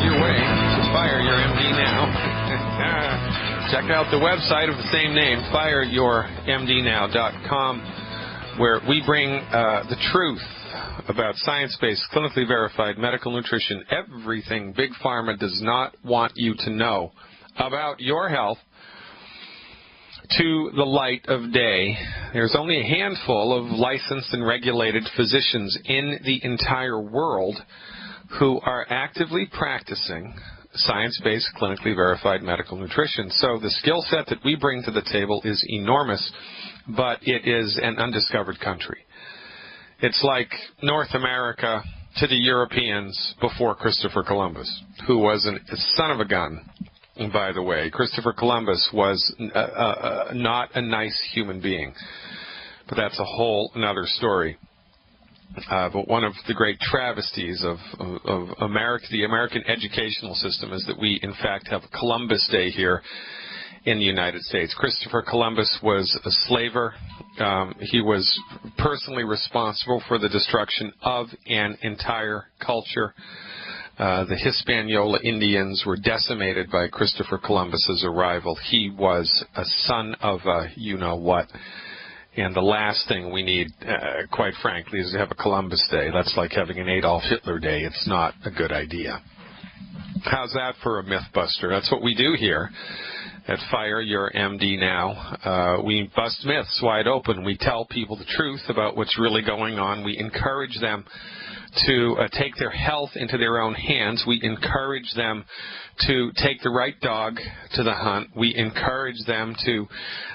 your way. So fire your MD now. Check out the website of the same name, fireyourmdnow.com, where we bring the truth about science-based, clinically verified medical nutrition, everything Big Pharma does not want you to know about your health, to the light of day. There's only a handful of licensed and regulated physicians in the entire world who are actively practicing science-based, clinically verified medical nutrition. So the skill set that we bring to the table is enormous, but it is an undiscovered country. It's like North America to the Europeans before Christopher Columbus, who was a son of a gun. By the way, Christopher Columbus was not a nice human being, but that's a whole another story. But one of the great travesties of America, the American educational system, is that we, in fact, have Columbus Day here in the United States. Christopher Columbus was a slaver. He was personally responsible for the destruction of an entire culture. The Hispaniola Indians were decimated by Christopher Columbus's arrival. He was a son of a you-know-what. And the last thing we need, quite frankly, is to have a Columbus Day. That's like having an Adolf Hitler Day. It's not a good idea. How's that for a myth buster? That's what we do here at Fire Your MD Now. We bust myths wide open. We tell people the truth about what's really going on. We encourage them to take their health into their own hands. We encourage them to take the right dog to the hunt. We encourage them to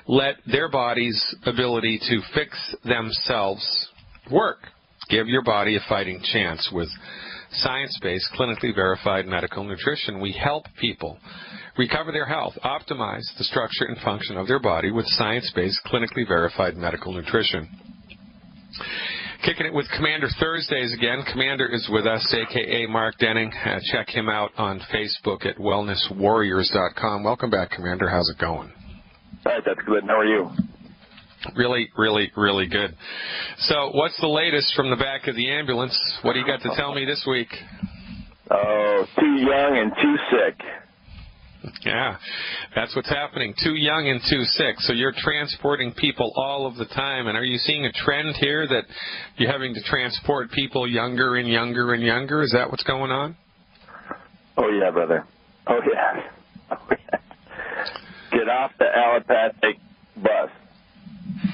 let their body's ability to fix themselves work. Give your body a fighting chance with science-based, clinically verified medical nutrition. We help people recover their health, optimize the structure and function of their body with science-based, clinically verified medical nutrition. Kicking it with Commander Thursdays again. Commander is with us, a.k.a. Mark Denning. Check him out on Facebook at wellnesswarriors.com. Welcome back, Commander. How's it going? All right, that's good. How are you? Really, really, really good. So what's the latest from the back of the ambulance? What do you got to tell me this week? Oh, too young and too sick. Yeah, that's what's happening. Too young and too sick. So you're transporting people all of the time. And are you seeing a trend here that you're having to transport people younger and younger and younger? Is that what's going on? Oh, yeah, brother. Oh, yeah. Oh, yeah. Get off the allopathic bus,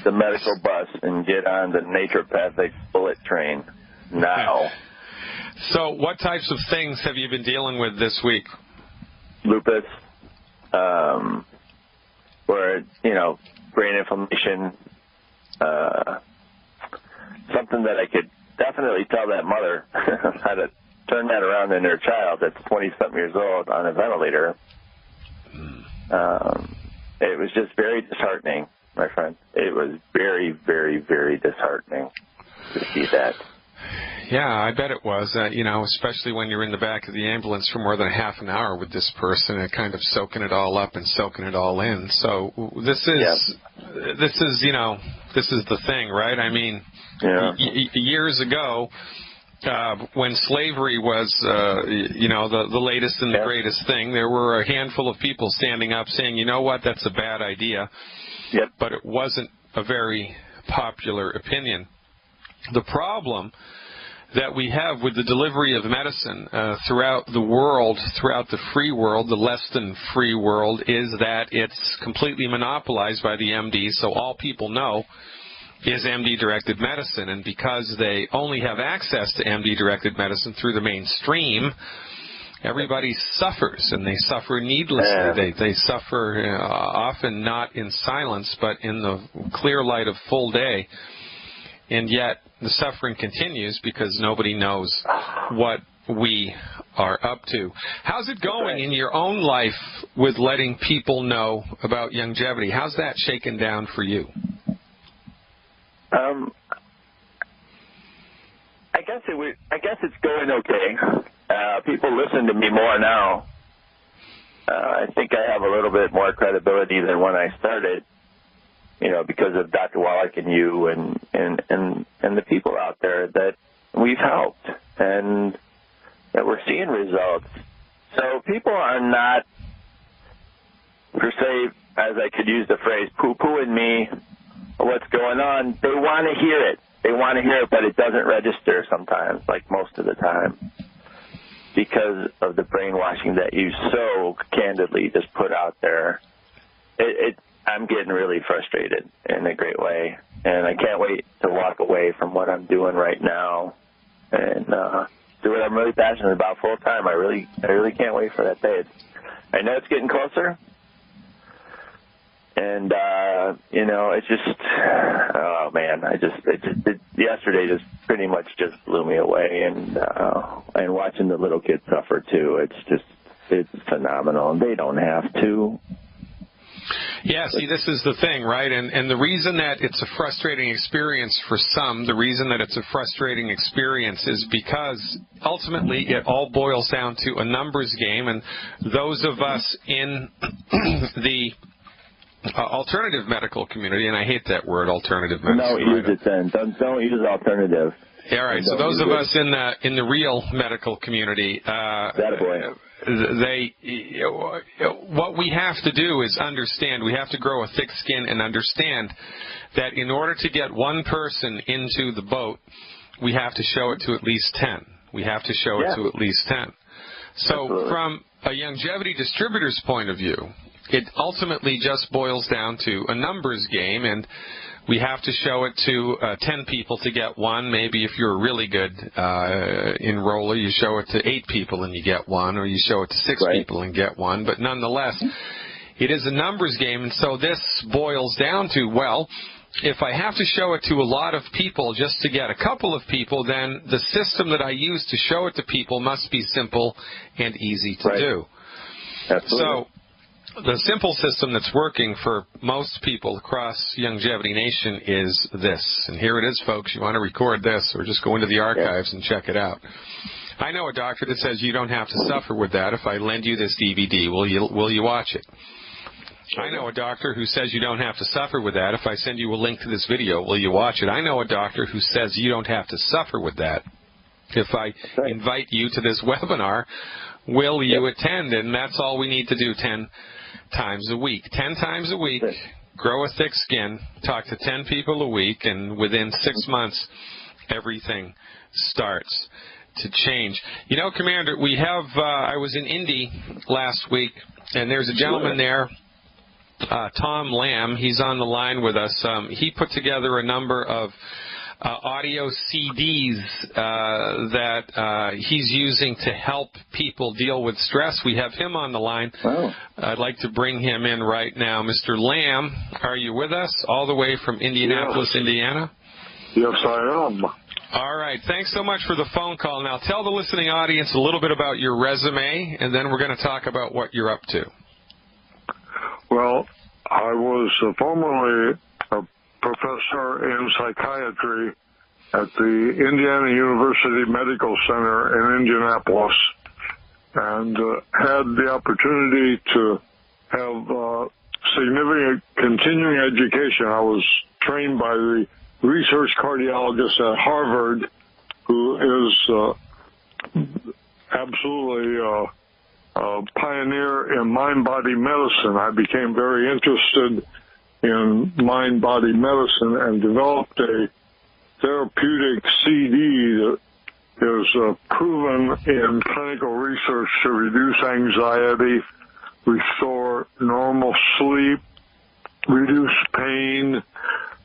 the medical bus, and get on the naturopathic bullet train now. So what types of things have you been dealing with this week? Lupus, or, brain inflammation, something that I could definitely tell that mother how to turn that around in their child that's 20-something years old on a ventilator. It was just very disheartening, my friend. It was very, very, very disheartening to see that. Yeah, I bet it was, especially when you're in the back of the ambulance for more than a half an hour with this person and kind of soaking it all up and soaking it all in. So this is the thing, right? I mean, years ago, when slavery was, the latest and the greatest thing, there were a handful of people standing up saying, you know what, that's a bad idea. Yep. But it wasn't a very popular opinion. The problem that we have with the delivery of medicine throughout the world, throughout the free world, the less than free world, is that it's completely monopolized by the MD, so all people know is MD-directed medicine. And because they only have access to MD-directed medicine through the mainstream, everybody suffers, and they suffer needlessly. They suffer often not in silence, but in the clear light of full day. And yet the suffering continues because nobody knows what we are up to. How's it going in your own life with letting people know about longevity? How's that shaken down for you? I guess it's going okay. People listen to me more now. I think I have a little bit more credibility than when I started. Because of Dr. Wallach and you and the people out there that we've helped and that we're seeing results. So people are not, per se, as I could use the phrase, poo-pooing me or what's going on. They want to hear it. They want to hear it, but it doesn't register sometimes, like most of the time, because of the brainwashing that you so candidly just put out there. I'm getting really frustrated in a great way, and I can't wait to walk away from what I'm doing right now and do what I'm really passionate about full time. I really can't wait for that day. I know it's getting closer, and it's just, oh man, yesterday just pretty much just blew me away, and watching the little kids suffer too. It's phenomenal, and they don't have to. Yeah, see, this is the thing, right? And the reason that it's a frustrating experience for some, the reason that it's a frustrating experience is because ultimately it all boils down to a numbers game, and those of us in the alternative medical community, and I hate that word, alternative medicine. No, use it then. Don't use alternative. All right, so those of us in the real medical community, what we have to do is understand, we have to grow a thick skin and understand that in order to get one person into the boat, we have to show it to at least 10. We have to show it to at least 10. So Absolutely. From a longevity distributor's point of view, it ultimately just boils down to a numbers game, and we have to show it to 10 people to get one. Maybe if you're a really good enroller, you show it to 8 people and you get one, or you show it to 6 people and get one. But nonetheless, it is a numbers game, and so this boils down to, well, if I have to show it to a lot of people just to get a couple of people, then the system that I use to show it to people must be simple and easy to do. Absolutely. So the simple system that's working for most people across Longevity Nation is this. And here it is, folks. You want to record this or just go into the archives and check it out. I know a doctor that says you don't have to suffer with that. If I lend you this DVD, will you watch it? I know a doctor who says you don't have to suffer with that. If I send you a link to this video, will you watch it? I know a doctor who says you don't have to suffer with that. If I invite you to this webinar, will you attend? And that's all we need to do 10 times a week. 10 times a week, grow a thick skin, talk to 10 people a week, and within 6 months, everything starts to change. You know, Commander, we have, I was in Indy last week, and there's a gentleman there, Tom Lamb. He's on the line with us. He put together a number of audio CDs that he's using to help people deal with stress. We have him on the line. Oh. I'd like to bring him in right now. Mr. Lamb, are you with us all the way from Indianapolis, Indiana? Yes, I am. All right. Thanks so much for the phone call. Now, tell the listening audience a little bit about your resume, and then we're going to talk about what you're up to. Well, I was formerly a professor in psychiatry at the Indiana University Medical Center in Indianapolis, and had the opportunity to have significant continuing education. I was trained by the research cardiologist at Harvard, who is absolutely a pioneer in mind-body medicine. I became very interested in mind-body medicine and developed a therapeutic CD that is proven in clinical research to reduce anxiety, restore normal sleep, reduce pain,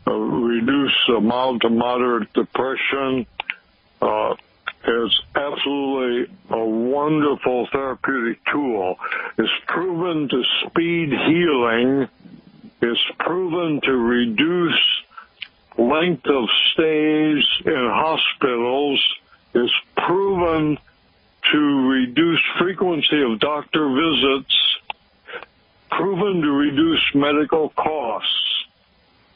reduce mild to moderate depression. It's absolutely a wonderful therapeutic tool. It's proven to speed healing. It's proven to reduce length of stays in hospitals. It's proven to reduce frequency of doctor visits, proven to reduce medical costs.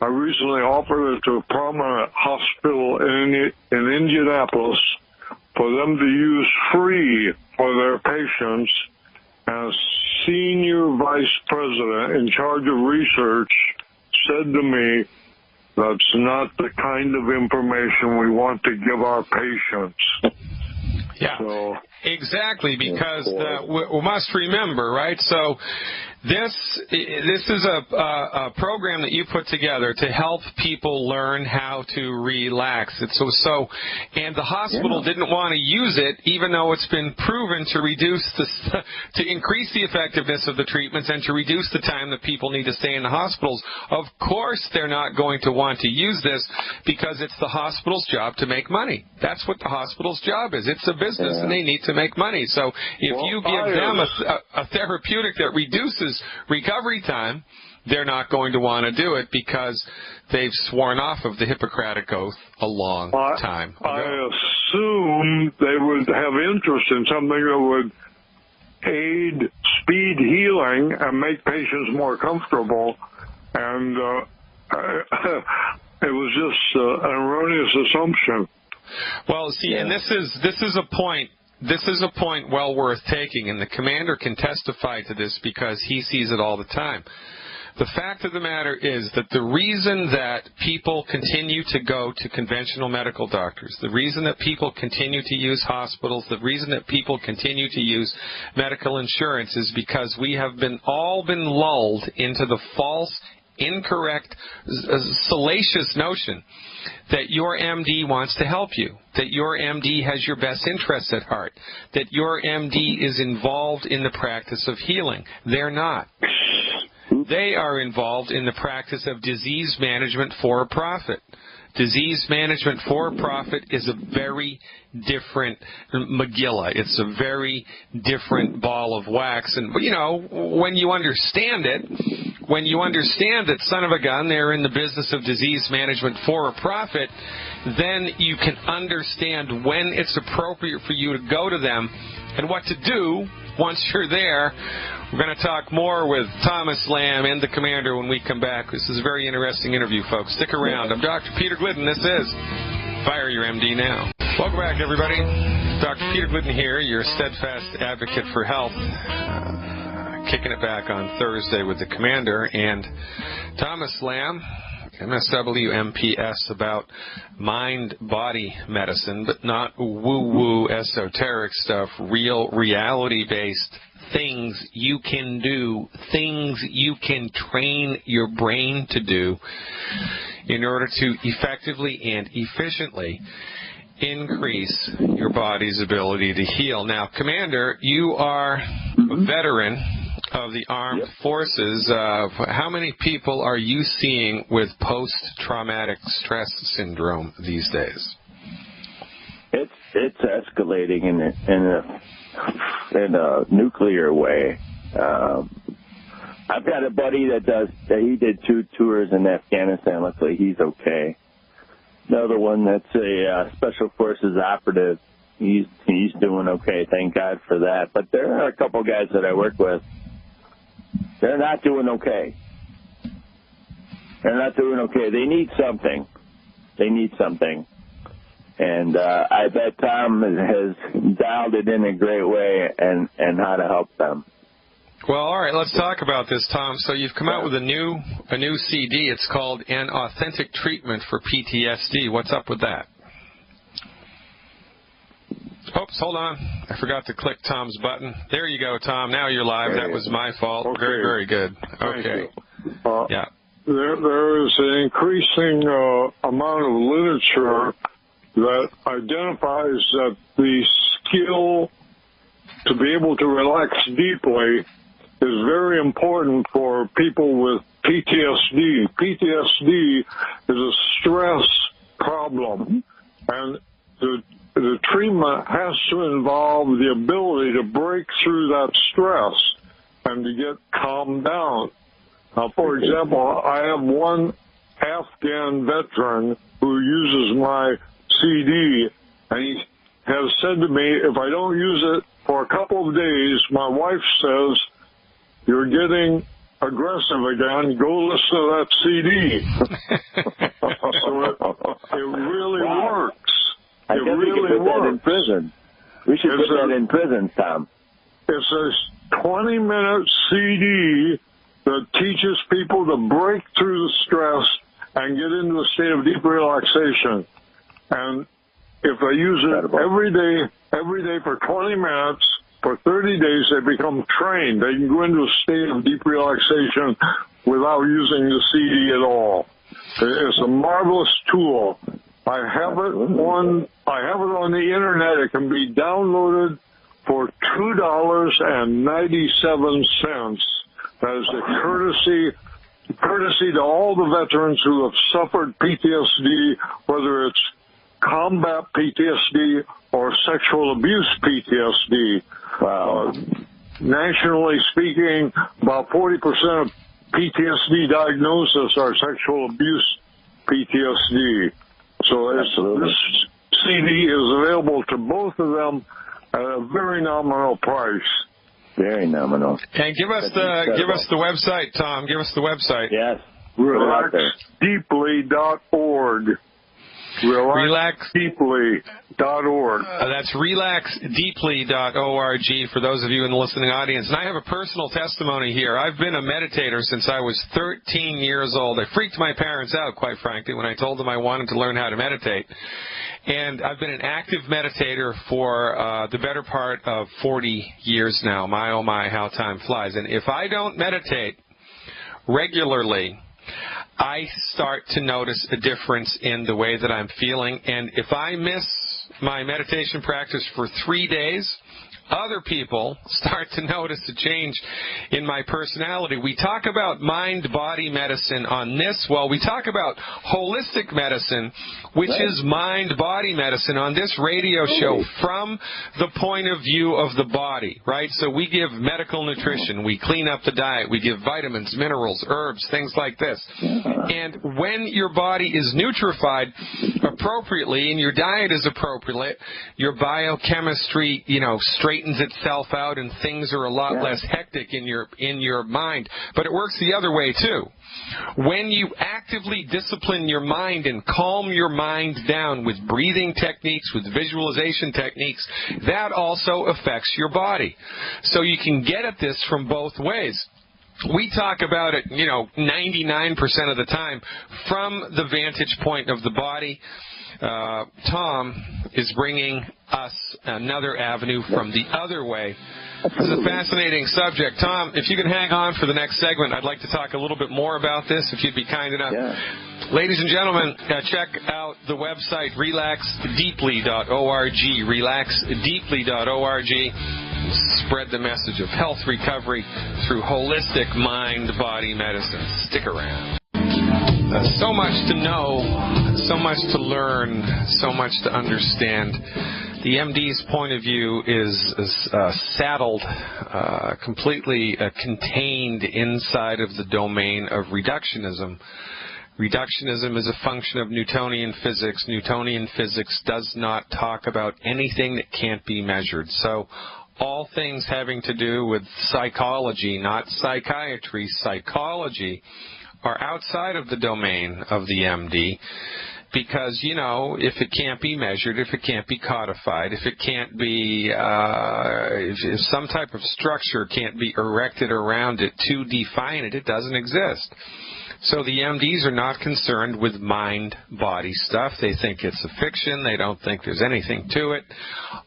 I recently offered it to a prominent hospital in Indianapolis for them to use free for their patients. And a senior vice president in charge of research said to me, "That's not the kind of information we want to give our patients." Yeah. So Exactly, because we must remember, right? So this is a program that you put together to help people learn how to relax. And the hospital didn't want to use it, even though it's been proven to increase the effectiveness of the treatments and to reduce the time that people need to stay in the hospitals. Of course, they're not going to want to use this because it's the hospital's job to make money. That's what the hospital's job is. It's a business, and they need to make money. So if you give them a therapeutic that reduces recovery time, they're not going to want to do it because they've sworn off of the Hippocratic Oath a long time ago. I assume they would have interest in something that would aid speed healing and make patients more comfortable, and it was just an erroneous assumption. Well, see, and this is a point. This is a point well worth taking, and the commander can testify to this because he sees it all the time. The fact of the matter is that the reason that people continue to go to conventional medical doctors, the reason that people continue to use hospitals, the reason that people continue to use medical insurance is because we have all been lulled into the false, incorrect, salacious notion that your MD wants to help you, that your MD has your best interests at heart, that your MD is involved in the practice of healing. They're not. They are involved in the practice of disease management for a profit. Disease management for a profit is a very different Megillah. It's a very different ball of wax. And, when you understand it, when you understand that, son of a gun, they're in the business of disease management for a profit, then you can understand when it's appropriate for you to go to them and what to do once you're there. We're going to talk more with Thomas Lamb and the commander when we come back. This is a very interesting interview, folks. Stick around. I'm Dr. Peter Glidden. This is Fire Your MD Now. Welcome back, everybody. Dr. Peter Glidden here, your steadfast advocate for health. Kicking it back on Thursday with the commander and Thomas Lamb, MSW MPS, about mind-body medicine, but not woo-woo esoteric stuff, real reality-based things you can do, things you can train your brain to do in order to effectively and efficiently increase your body's ability to heal. Now, Commander, you are a veteran of the armed forces. How many people are you seeing with post-traumatic stress syndrome these days? It's escalating in a nuclear way. I've got a buddy he did 2 tours in Afghanistan. Luckily, he's okay. Another one that's a special forces operative. He's doing okay. Thank God for that. But there are a couple guys that I work with. They're not doing okay. They're not doing okay. They need something. And I bet Tom has dialed it in a great way and how to help them. Well, all right, let's talk about this, Tom. So you've come out with a new CD. It's called An Authentic Treatment for PTSD. What's up with that? Oops, hold on. I forgot to click Tom's button. There you go, Tom. Now you're live. That was my fault. Okay. Very, very good. Okay. Yeah. There is an increasing amount of literature that identifies that the skill to be able to relax deeply is very important for people with PTSD. PTSD is a stress problem, and the treatment has to involve the ability to break through that stress and to get calmed down. Now, for example, I have one Afghan veteran who uses my CD, and he has said to me, if I don't use it for a couple of days, my wife says, you're getting aggressive again, go listen to that CD. So it really works. I guess we should put that in prison. We should put that in prison, Tom. It's a 20-minute CD that teaches people to break through the stress and get into a state of deep relaxation. And if they use it every day for 20 minutes, for 30 days, they become trained. They can go into a state of deep relaxation without using the CD at all. It's a marvelous tool. I have it on the internet. It can be downloaded for $2.97. That is a courtesy to all the veterans who have suffered PTSD, whether it's combat PTSD or sexual abuse PTSD. Wow. Nationally speaking, about 40% of PTSD diagnoses are sexual abuse PTSD. So this CD is available to both of them at a very nominal price. Very nominal. And give us the website, Tom. Give us the website. Yes. RelaxDeeply.org. RelaxDeeply.org. That's relaxdeeply.org for those of you in the listening audience. And I have a personal testimony here. I've been a meditator since I was 13 years old. I freaked my parents out, quite frankly, when I told them I wanted to learn how to meditate. And I've been an active meditator for the better part of 40 years now. My, oh my, how time flies. And if I don't meditate regularly, I start to notice a difference in the way that I'm feeling. And if I miss my meditation practice for 3 days, other people start to notice a change in my personality. We talk about mind-body medicine on this. Well, we talk about holistic medicine, which is mind-body medicine on this radio show from the point of view of the body, right? So we give medical nutrition. We clean up the diet. We give vitamins, minerals, herbs, things like this. And when your body is nutrified appropriately and your diet is appropriate, your biochemistry, straightens itself out and things are a lot less hectic in your mind. But it works the other way too. When you actively discipline your mind and calm your mind down with breathing techniques, with visualization techniques, that also affects your body. So you can get at this from both ways. We talk about it, 99% of the time from the vantage point of the body. Tom is bringing us another avenue from the other way. This is a fascinating subject. Tom, if you can hang on for the next segment, I'd like to talk a little bit more about this, if you'd be kind enough. Yeah. Ladies and gentlemen, check out the website, relaxdeeply.org, relaxdeeply.org. Spread the message of health recovery through holistic mind-body medicine. Stick around. So much to know, so much to learn, so much to understand. The MD's point of view is saddled, completely contained inside of the domain of reductionism. Reductionism is a function of Newtonian physics. Newtonian physics does not talk about anything that can't be measured. So all things having to do with psychology, not psychiatry, psychology, are outside of the domain of the MD because, if it can't be measured, if it can't be codified, if it can't be, if some type of structure can't be erected around it to define it, it doesn't exist. So the MDs are not concerned with mind-body stuff. They think it's a fiction. They don't think there's anything to it.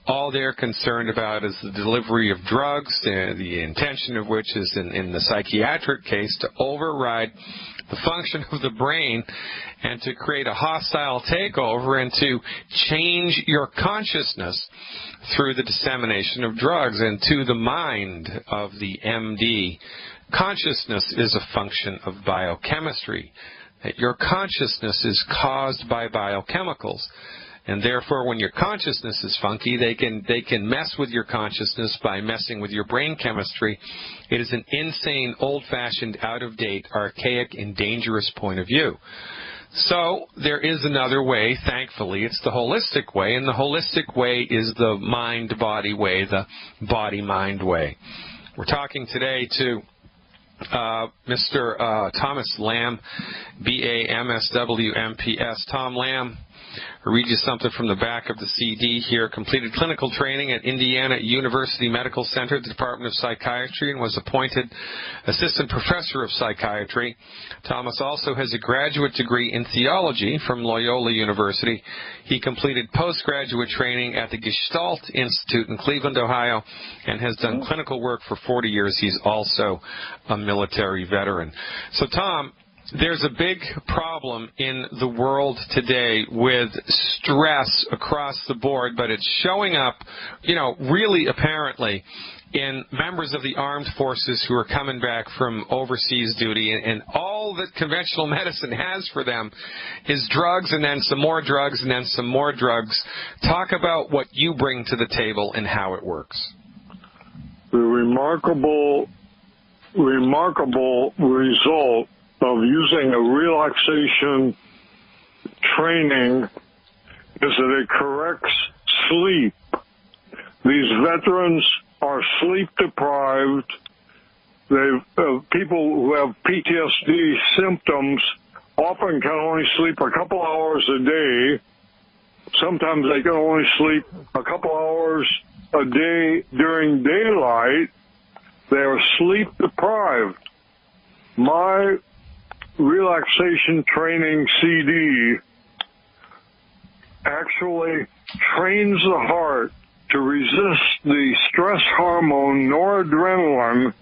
All they're concerned about is the delivery of drugs, the intention of which is, in the psychiatric case, to override the function of the brain and to create a hostile takeover and to change your consciousness through the dissemination of drugs into the mind of the MD. Consciousness is a function of biochemistry. Your consciousness is caused by biochemicals. And therefore, when your consciousness is funky, they can mess with your consciousness by messing with your brain chemistry. It is an insane, old-fashioned, out-of-date, archaic, and dangerous point of view. So there is another way, thankfully. It's the holistic way, and the holistic way is the mind-body way, the body-mind way. We're talking today to Mr. Thomas Lamb, BAMSWMPS. Tom Lamb I'll read you something from the back of the CD here. Completed clinical training at Indiana University Medical Center, the Department of Psychiatry, and was appointed assistant professor of psychiatry. Thomas also has a graduate degree in theology from Loyola University. He completed postgraduate training at the Gestalt Institute in Cleveland, Ohio, and has done clinical work for 40 years. He's also a military veteran. So, Tom, there's a big problem in the world today with stress across the board, but it's showing up, really apparently in members of the armed forces who are coming back from overseas duty, and all that conventional medicine has for them is drugs and then some more drugs and then some more drugs. Talk about what you bring to the table and how it works. The remarkable result of using a relaxation training is that it corrects sleep. These veterans are sleep deprived. People who have PTSD symptoms often can only sleep a couple hours a day. Sometimes they can only sleep a couple hours a day during daylight. They are sleep deprived. My relaxation training CD actually trains the heart to resist the stress hormone noradrenaline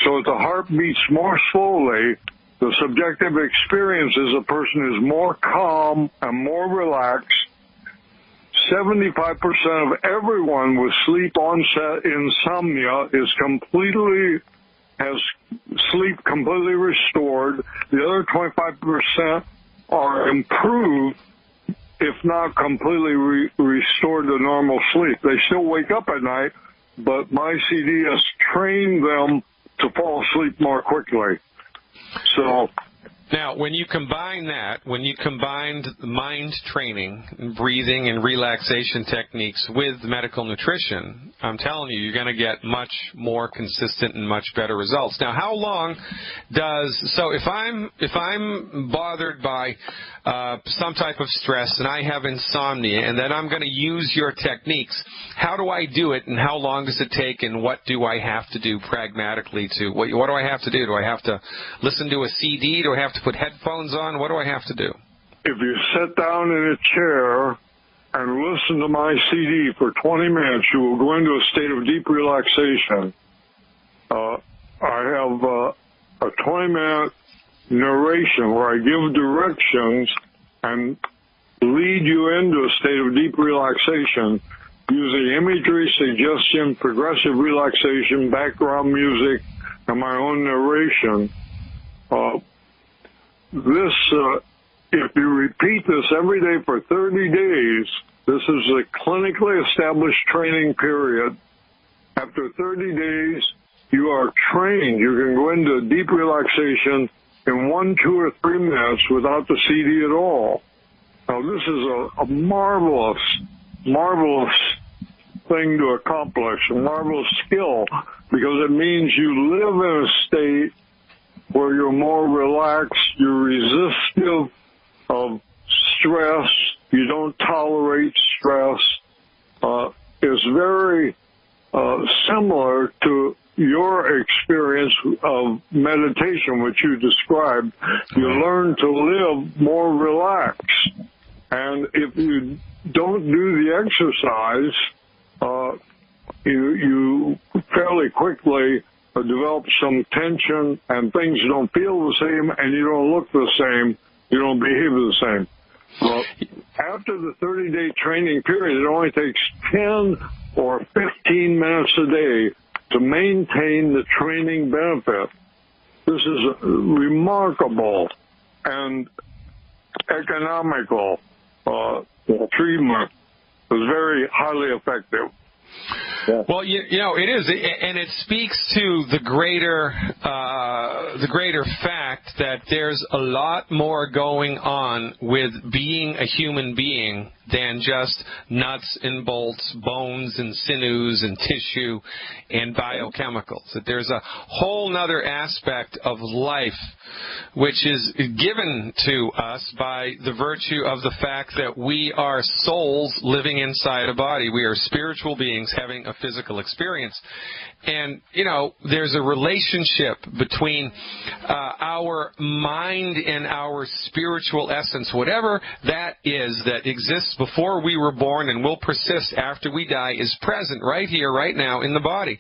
so that the heart beats more slowly. The subjective experience is a person is more calm and more relaxed. 75% of everyone with sleep onset insomnia has sleep completely restored. The other 25% are improved, if not completely restored to normal sleep. They still wake up at night, but my CD has trained them to fall asleep more quickly. So now, when you combine mind training, breathing and relaxation techniques with medical nutrition, I'm telling you, you're going to get much more consistent and much better results. Now, how long if I'm bothered by some type of stress and I have insomnia and then I'm going to use your techniques, how do I do it and how long does it take and what do I have to do pragmatically what do I have to do? Do I have to listen to a CD? Do I have to put headphones on? What do I have to do? If you sit down in a chair and listen to my CD for 20 minutes, you will go into a state of deep relaxation. I have a 20-minute narration where I give directions and lead you into a state of deep relaxation using imagery, suggestion, progressive relaxation, background music, and my own narration. If you repeat this every day for 30 days, this is a clinically established training period. After 30 days, you are trained. You can go into deep relaxation in 1, 2, or 3 minutes without the CD at all. Now, this is a marvelous thing to accomplish, a marvelous skill, because it means you live in a state where you're more relaxed, you're resistive of stress, you don't tolerate stress. It's very similar to your experience of meditation, which you described. You learn to live more relaxed. And if you don't do the exercise, you fairly quickly develop some tension and things don't feel the same and you don't look the same, you don't behave the same. Well, after the 30-day training period, it only takes 10 or 15 minutes a day to maintain the training benefit. This is remarkable and economical treatment. It was very highly effective. Yeah. Well, you know, it is, and it speaks to the greater fact that there's a lot more going on with being a human being than just nuts and bolts, bones and sinews and tissue and biochemicals. That there's a whole nother aspect of life which is given to us by the virtue of the fact that we are souls living inside a body. We are spiritual beings having a physical experience. And, you know, there's a relationship between our mind and our spiritual essence, whatever that is that exists before we were born and will persist after we die, is present right here, right now in the body.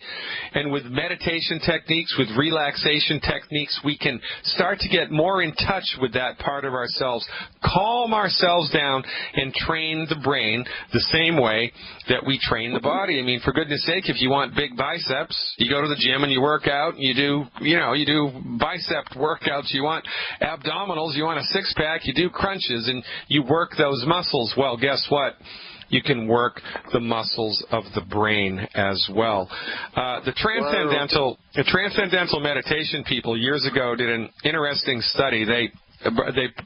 And with meditation techniques, with relaxation techniques, we can start to get more in touch with that part of ourselves, calm ourselves down, and train the brain the same way that we train the body. I mean, for goodness sake, if you want big biceps, you go to the gym and you work out, and you do bicep workouts. You want abdominals, you want a six-pack, you do crunches, and you work those muscles. Well, guess what? You can work the muscles of the brain as well. The transcendental meditation people years ago did an interesting study. They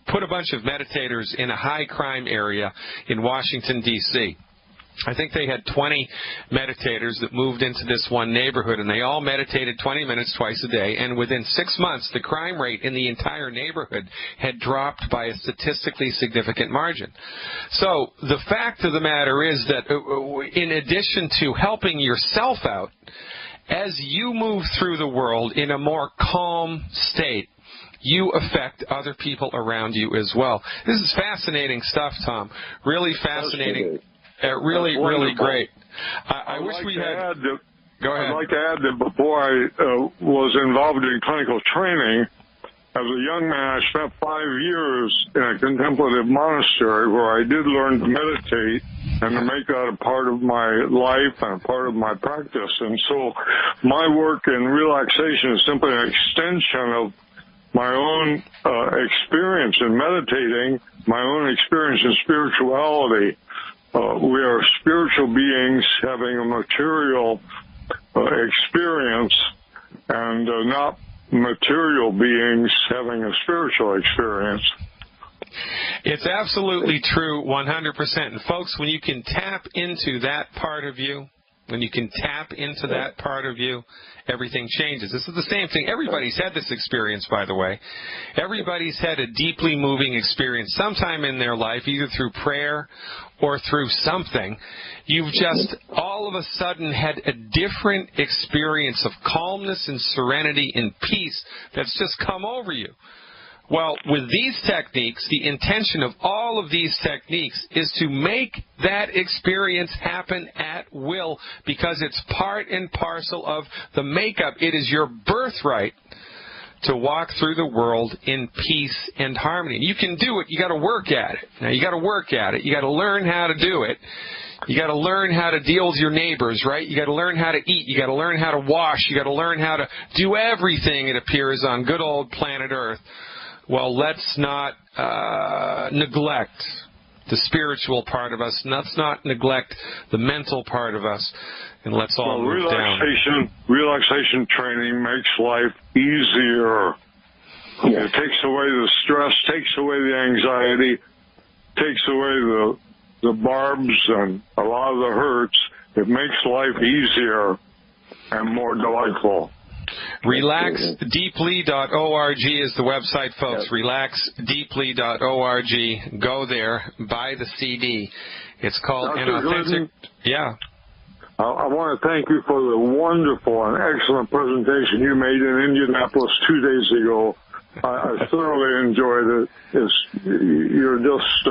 put a bunch of meditators in a high crime area in Washington, D.C. I think they had 20 meditators that moved into this one neighborhood, and they all meditated 20 minutes twice a day, and within 6 months, the crime rate in the entire neighborhood had dropped by a statistically significant margin. So the fact of the matter is that in addition to helping yourself out, as you move through the world in a more calm state, you affect other people around you as well. This is fascinating stuff, Tom. Really fascinating. Really great. I wish we had... Go ahead. I'd like to add that before I was involved in clinical training, as a young man, I spent 5 years in a contemplative monastery where I did learn to meditate and to make that a part of my life and a part of my practice. And so my work in relaxation is simply an extension of my own experience in meditating, my own experience in spirituality. We are spiritual beings having a material experience and not material beings having a spiritual experience. It's absolutely true, 100%. And folks, when you can tap into that part of you, everything changes. This is the same thing. Everybody's had this experience, by the way. Everybody's had a deeply moving experience sometime in their life, either through prayer or through something. You've just all of a sudden had a different experience of calmness and serenity and peace that's just come over you. Well, with these techniques, the intention of all of these techniques is to make that experience happen at will, because it's part and parcel of the makeup. It is your birthright to walk through the world in peace and harmony. You can do it. You got to work at it. Now, you got to work at it. You got to learn how to do it. You got to learn how to deal with your neighbors, right? You got to learn how to eat. You got to learn how to wash. You got to learn how to do everything, it appears, on good old planet Earth. Well, let's not neglect the spiritual part of us. Let's not neglect the mental part of us. And let's all move down. Relaxation training makes life easier. Yes. It takes away the stress, takes away the anxiety, takes away the barbs and a lot of the hurts. It makes life easier and more delightful. RelaxDeeply.org is the website, folks. Yep. RelaxDeeply.org. Go there, buy the CD. It's called An Authentic... Glidden, yeah. I want to thank you for the wonderful and excellent presentation you made in Indianapolis 2 days ago. I thoroughly enjoyed it. You're just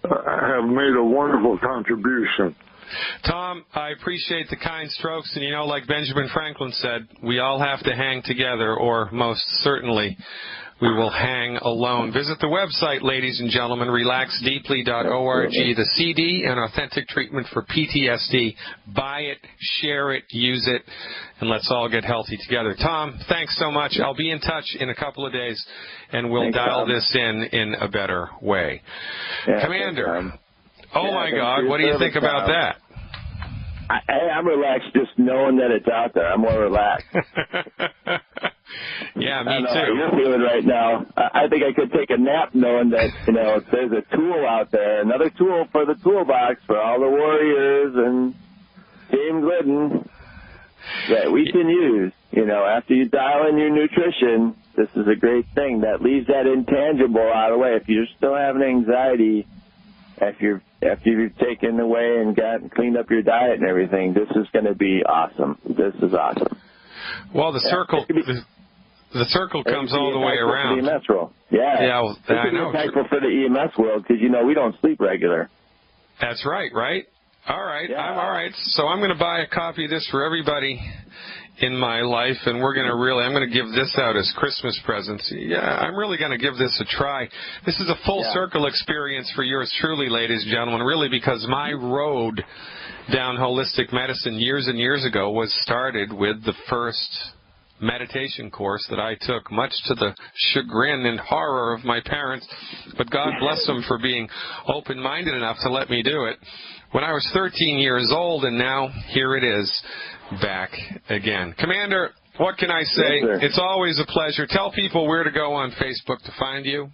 have made a wonderful contribution. Tom, I appreciate the kind strokes, and like Benjamin Franklin said, we all have to hang together, or most certainly we will hang alone. Visit the website, ladies and gentlemen, relaxdeeply.org, the CD, An Authentic Treatment for PTSD. Buy it, share it, use it, and let's all get healthy together. Tom, thanks so much. I'll be in touch in a couple of days, and we'll dial this in a better way. Yeah, Commander, oh my God, what do you think about that? I'm relaxed just knowing that it's out there. I'm more relaxed. Yeah, me I don't know too. how you're feeling right now. I think I could take a nap knowing that, there's a tool out there, another tool for the toolbox for all the warriors and Team Glidden that we can use. After you dial in your nutrition, this is a great thing that leaves that intangible out of the way. If you're still having anxiety, after you've taken away and cleaned up your diet and everything, this is going to be awesome. This is awesome. Well, the circle comes all the way around. For the EMS world. Yeah. Yeah, well, I know. It's thankful for the EMS world because, we don't sleep regular. That's right, right? All right, Yeah. I'm all right. So I'm going to buy a copy of this for everybody in my life, and I'm going to give this out as Christmas presents. Yeah, I'm really going to give this a try. This is a full circle experience for yours truly, ladies and gentlemen, really, because my road down holistic medicine years and years ago was started with the first meditation course that I took, much to the chagrin and horror of my parents, but God bless them for being open-minded enough to let me do it when I was 13 years old, and now here it is, back again. Commander, what can I say? Yes, it's always a pleasure. Tell people where to go on Facebook to find you.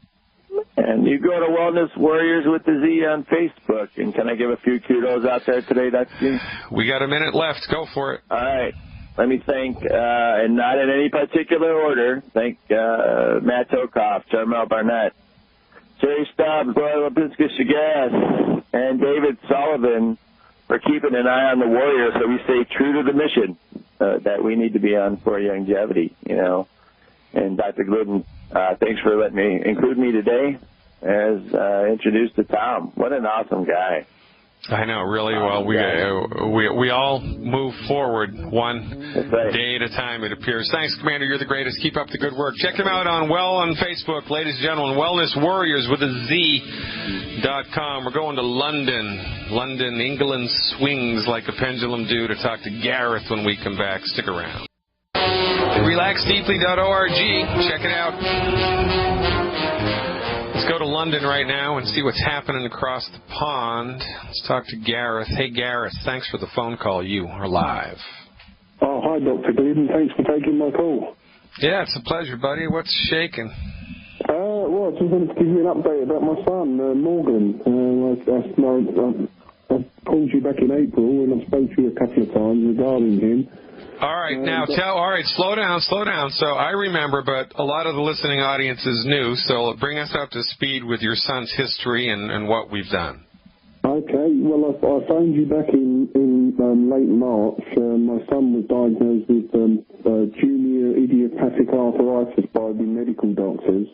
And you go to Wellness Warriors with the Z on Facebook. And can I give a few kudos out there today, Dr. G? We got a minute left. Go for it. All right. Let me thank, and not in any particular order, thank Matt Tokoff, Jarmel Barnett, Jerry Stubbs, Roy Lipinska Shagass, and David Sullivan for keeping an eye on the Warriors so we stay true to the mission that we need to be on for longevity, And Dr. Glidden, thanks for letting me include me today as introduced to Tom. What an awesome guy. I know, really. Well, we all move forward one day at a time, it appears. Thanks, Commander. You're the greatest. Keep up the good work. Check him out on Facebook, ladies and gentlemen. Wellness Warriors with a Z.com. We're going to London. London, England swings like a pendulum do to talk to Gareth when we come back. Stick around. RelaxDeeply.org. Check it out. Let's go to London right now and see what's happening across the pond. Let's talk to Gareth. Hey, Gareth, thanks for the phone call. You are live. Oh, hi, Dr. Glidden. Thanks for taking my call. Yeah, it's a pleasure, buddy. What's shaking? Well, I just wanted to give you an update about my son, Morgan. I called you back in April, and I spoke to you a couple of times regarding him. All right, slow down. So I remember, but a lot of the listening audience is new, so bring us up to speed with your son's history and what we've done. Okay, well, I phoned you back in late March. My son was diagnosed with junior idiopathic arthritis by the medical doctors.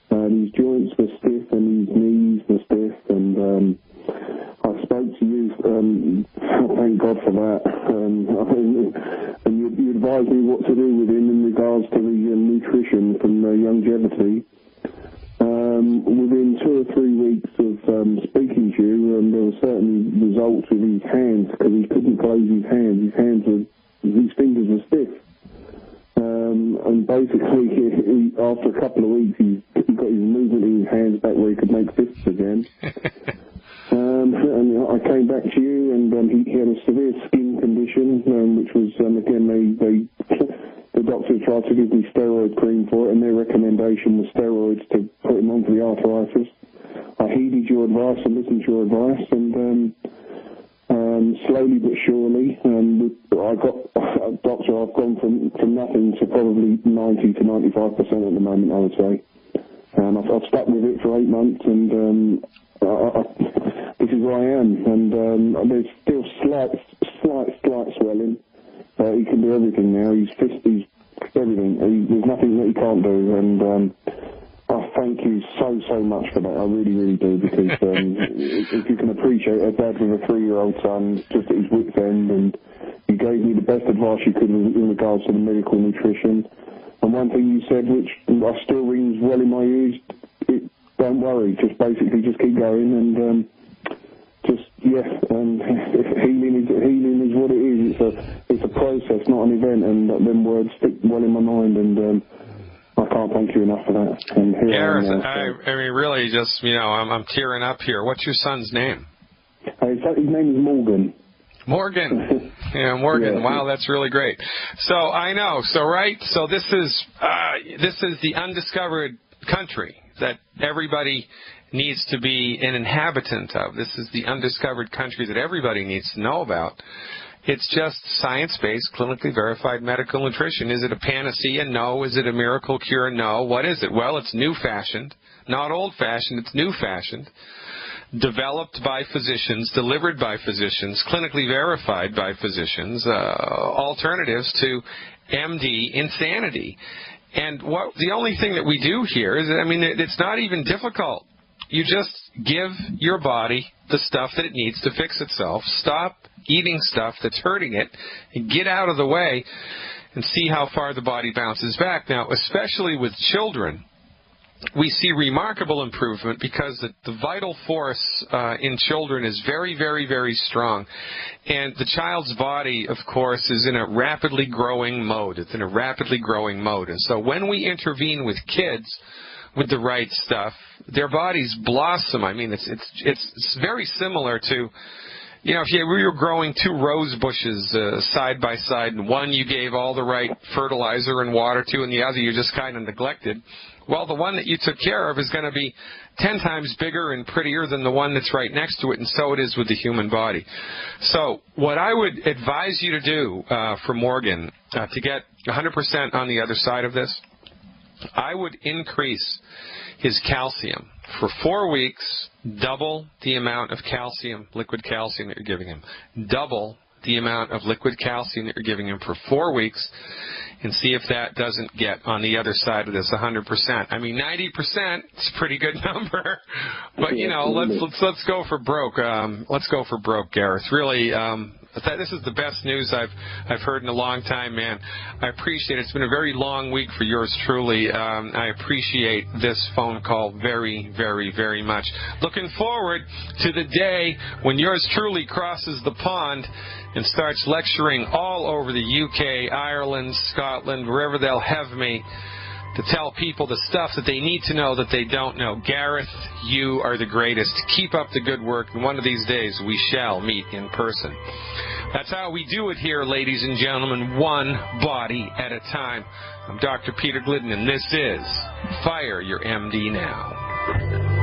His joints were stiff and his knees were stiff, and I spoke to you, thank God for that, and you advised me what to do with him in regards to the nutrition from longevity. Within 2 or 3 weeks of speaking to you, there were certain results with his hands, because he couldn't close his hands. His fingers were stiff. And basically, after a couple of weeks, he got his movement in his hands back where he could make fists again. And I came back to you, and he had a severe skin condition, which was, again, the doctor tried to give me steroid cream for it, and their recommendation was steroids to put him onto the arthritis. I heeded your advice and listened to your advice, and slowly but surely, I've gone from nothing to probably 90 to 95% at the moment, I would say. I've stuck with it for 8 months, and this is where I am. And there's still slight swelling. He can do everything now. He's everything. There's nothing that he can't do. And I thank you so much for that. I really, really do. Because if you can appreciate a dad with a 3-year-old son just at his wit's end, and you gave me the best advice you could in regards to the medical nutrition. And one thing you said, which still rings well in my ears, don't worry, just keep going, and healing is what it is. It's a process, not an event, and them words stick well in my mind, and I can't thank you enough for that. And here Gareth, I am, I mean, really, just I'm tearing up here. What's your son's name? His name is Morgan. Morgan. Yeah, Morgan. Wow, that's really great. So I know. So right. So this is the undiscovered country that everybody needs to be an inhabitant of. This is the undiscovered country that everybody needs to know about. It's just science-based, clinically verified medical nutrition. Is it a panacea? No. Is it a miracle cure? No. What is it? Well, it's new-fashioned, not old-fashioned. It's new-fashioned. Developed by physicians, delivered by physicians, clinically verified by physicians, alternatives to MD insanity. And the only thing that we do here is, I mean, it's not even difficult. You just give your body the stuff that it needs to fix itself. Stop eating stuff that's hurting it and get out of the way and see how far the body bounces back. Now, especially with children, we see remarkable improvement because the vital force in children is very, very, very strong. And the child's body, of course, is in a rapidly growing mode. It's in a rapidly growing mode. And so when we intervene with kids with the right stuff, their bodies blossom. I mean, it's very similar to, you know, if you were growing two rose bushes side by side, and one you gave all the right fertilizer and water to, and the other you just kind of neglected. Well, the one that you took care of is going to be 10 times bigger and prettier than the one that's right next to it, and so it is with the human body. So what I would advise you to do for Morgan to get 100% on the other side of this, I would increase his calcium. For 4 weeks, double the amount of calcium, liquid calcium that you're giving him. Double the amount of liquid calcium that you're giving him for 4 weeks, and see if that doesn't get on the other side of this 100%. I mean, 90% is a pretty good number, but you know, let's go for broke. Let's go for broke, Gareth. Really, this is the best news I've heard in a long time, man. I appreciate it. It's been a very long week for yours truly. I appreciate this phone call very, very, very much. Looking forward to the day when yours truly crosses the pond and starts lecturing all over the UK, Ireland, Scotland, wherever they'll have me, to tell people the stuff that they need to know that they don't know. Gareth, you are the greatest. Keep up the good work, and one of these days we shall meet in person. That's how we do it here, ladies and gentlemen, one body at a time. I'm Dr. Peter Glidden, and this is Fire Your MD Now.